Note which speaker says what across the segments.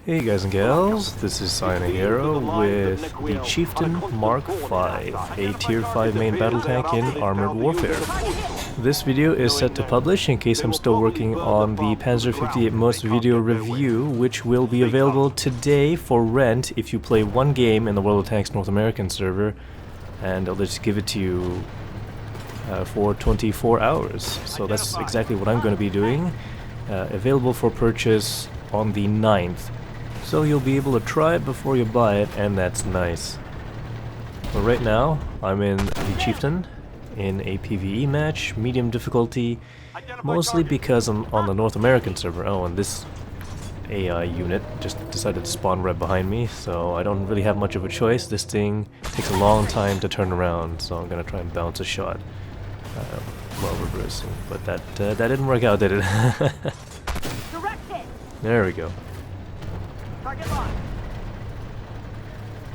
Speaker 1: Hey guys and gals, this is Hero with the Chieftain Mk.5, a tier 5 main battle tank in Armored Warfare. This video is set to publish in case I'm still working on the Panzer 58 Most video review, which will be available today for rent if you play one game in the World of Tanks North American server, and I'll just give it to you for 24 hours. So that's exactly what I'm going to be doing, available for purchase on the 9th. So you'll be able to try it before you buy it, and that's nice. But right now, I'm in the Chieftain in a PvE match, medium difficulty, mostly because I'm on the North American server. Oh, and this AI unit just decided to spawn right behind me, so I don't really have much of a choice. This thing takes a long time to turn around, so I'm gonna try and bounce a shot while reversing. But that didn't work out, did it? There we go.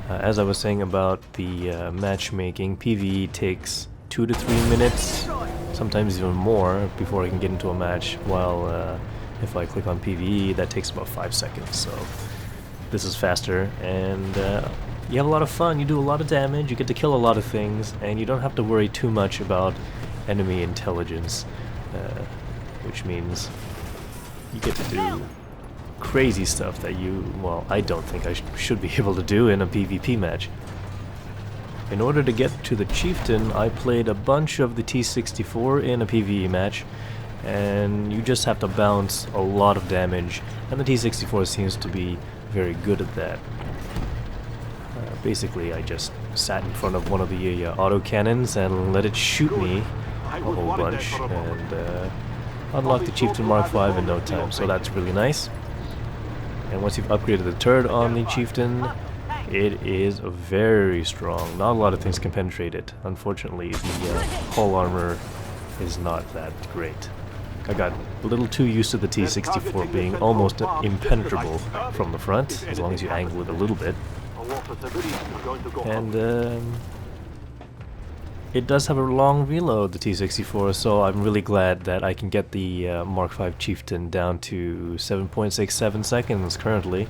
Speaker 1: As I was saying about the matchmaking, PvE takes 2 to 3 minutes, sometimes even more, before I can get into a match, while if I click on PvE, that takes about 5 seconds, so this is faster, and you have a lot of fun, you do a lot of damage, you get to kill a lot of things, and you don't have to worry too much about enemy intelligence, which means you get to do crazy stuff that I don't think I should be able to do in a PvP match. In order to get to the Chieftain, I played a bunch of the T64 in a PvE match, and you just have to bounce a lot of damage, and the T64 seems to be very good at that. Basically, I just sat in front of one of the autocannons and let it shoot me a whole bunch, and unlocked the Chieftain Mk.5 in no time, so that's really nice. And once you've upgraded the turret on the Chieftain, it is very strong. Not a lot of things can penetrate it. Unfortunately, the hull armor is not that great. I got a little too used to the T64 being almost impenetrable from the front, as long as you angle it a little bit. And it does have a long reload, the T64, so I'm really glad that I can get the Mk.5 Chieftain down to 7.67 seconds currently.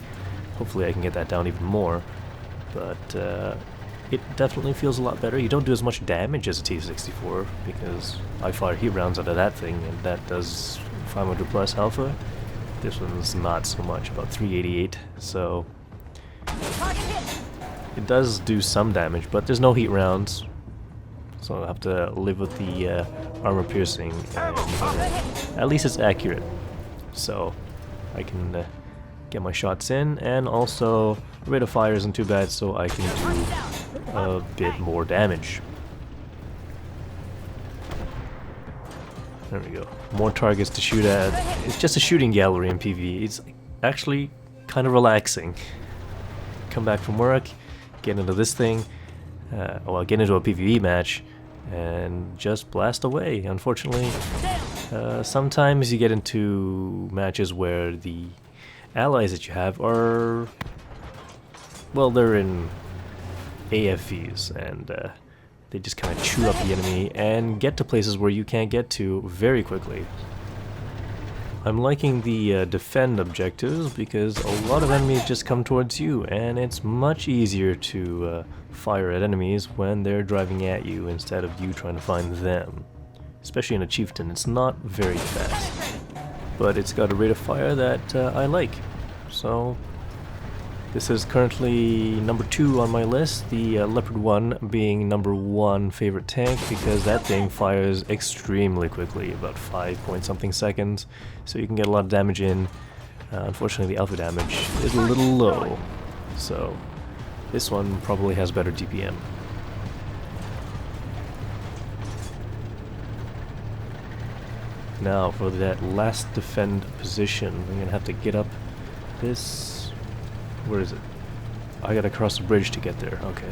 Speaker 1: Hopefully I can get that down even more, but it definitely feels a lot better. You don't do as much damage as a T64, because I fire heat rounds out of that thing, and that does 500 plus alpha. This one's not so much, about 388, so it does do some damage, but there's no heat rounds. So I'll have to live with the armor piercing, and at least it's accurate, so I can get my shots in, and also rate of fire isn't too bad, so I can do a bit more damage. There we go. More targets to shoot at. It's just a shooting gallery in PvE. It's actually kind of relaxing. Come back from work, get into this thing, get into a PvE match, and just blast away. Unfortunately, sometimes you get into matches where the allies that you have are, well, they're in AFVs, and they just kind of chew up the enemy and get to places where you can't get to very quickly. I'm liking the defend objectives, because a lot of enemies just come towards you, and it's much easier to fire at enemies when they're driving at you instead of you trying to find them. Especially in a Chieftain, it's not very fast, but it's got a rate of fire that I like. So this is currently number 2 on my list, the Leopard 1 being number 1 favorite tank, because that thing fires extremely quickly, about 5-point-something seconds, so you can get a lot of damage in. Unfortunately, the alpha damage is a little low, so this one probably has better DPM. Now for that last defend position, I'm going to have to get up this... Where is it? I gotta cross the bridge to get there. Okay.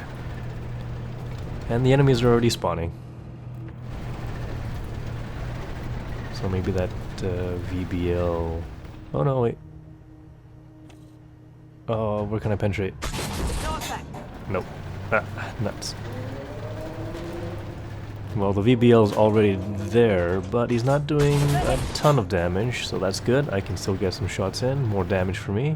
Speaker 1: And the enemies are already spawning. So maybe that VBL... Oh no, wait. Oh, where can I penetrate? Nope. Ah, nuts. Well, the VBL is already there, but he's not doing a ton of damage, so that's good. I can still get some shots in, more damage for me.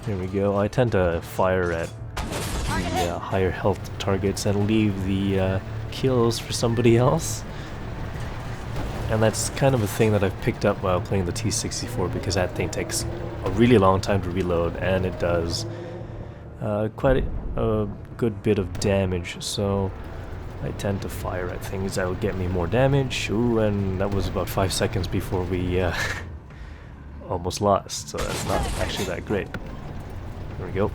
Speaker 1: There we go. I tend to fire at the higher health targets and leave the kills for somebody else. And that's kind of a thing that I've picked up while playing the T64, because that thing takes a really long time to reload, and it does quite a good bit of damage, so I tend to fire at things that will get me more damage. Ooh, and that was about 5 seconds before we almost lost, so that's not actually that great. There we go.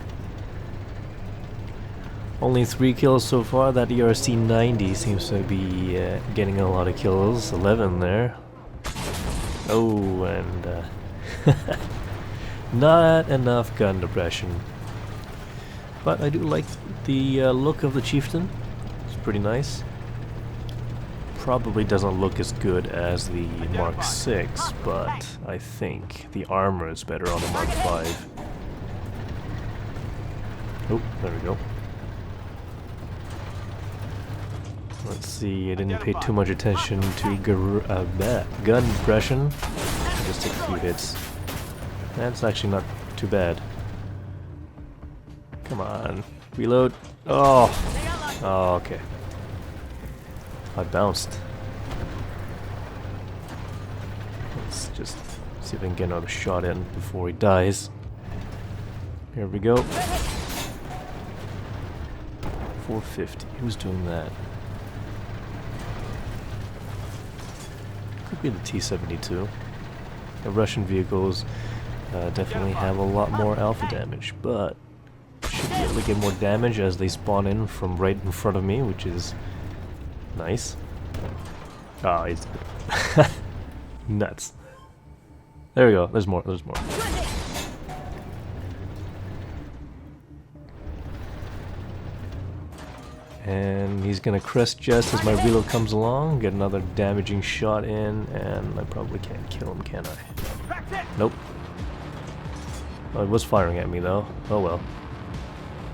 Speaker 1: Only 3 kills so far. That ERC 90 seems to be getting a lot of kills. 11 there. Oh, and not enough gun depression. But I do like the look of the Chieftain. It's pretty nice. Probably doesn't look as good as the Mark 6, but I think the armor is better on the Mark 5. Oh, there we go. Let's see, I didn't pay too much attention to gun depression. Just took a few hits. That's actually not too bad. Come on, reload. Oh, oh, okay. I bounced. Let's just see if I can get another shot in before he dies. Here we go. 450. Who's doing that? Could be the T-72. The Russian vehicles definitely have a lot more alpha damage, but should be able to get more damage as they spawn in from right in front of me, which is nice. Ah, he's nuts. There we go. There's more. There's more. And he's gonna crest just as my reload comes along, get another damaging shot in, and I probably can't kill him, can I? Nope. Oh, it was firing at me though. Oh well.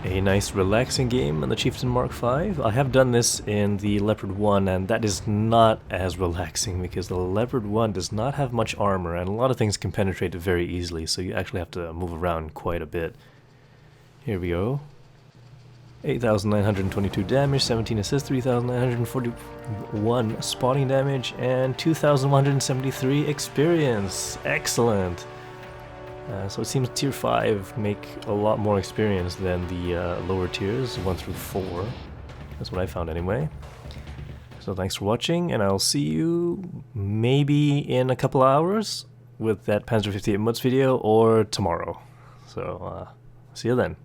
Speaker 1: A nice relaxing game on the Chieftain Mk.5. I have done this in the Leopard 1, and that is not as relaxing because the Leopard 1 does not have much armor, and a lot of things can penetrate it very easily, so you actually have to move around quite a bit. Here we go. 8,922 damage, 17 assists, 3,941 spotting damage, and 2,173 experience. Excellent! So it seems tier 5 make a lot more experience than the lower tiers, 1 through 4. That's what I found anyway. So thanks for watching, and I'll see you maybe in a couple hours with that Panzer 58 Mutz video, or tomorrow. So see you then.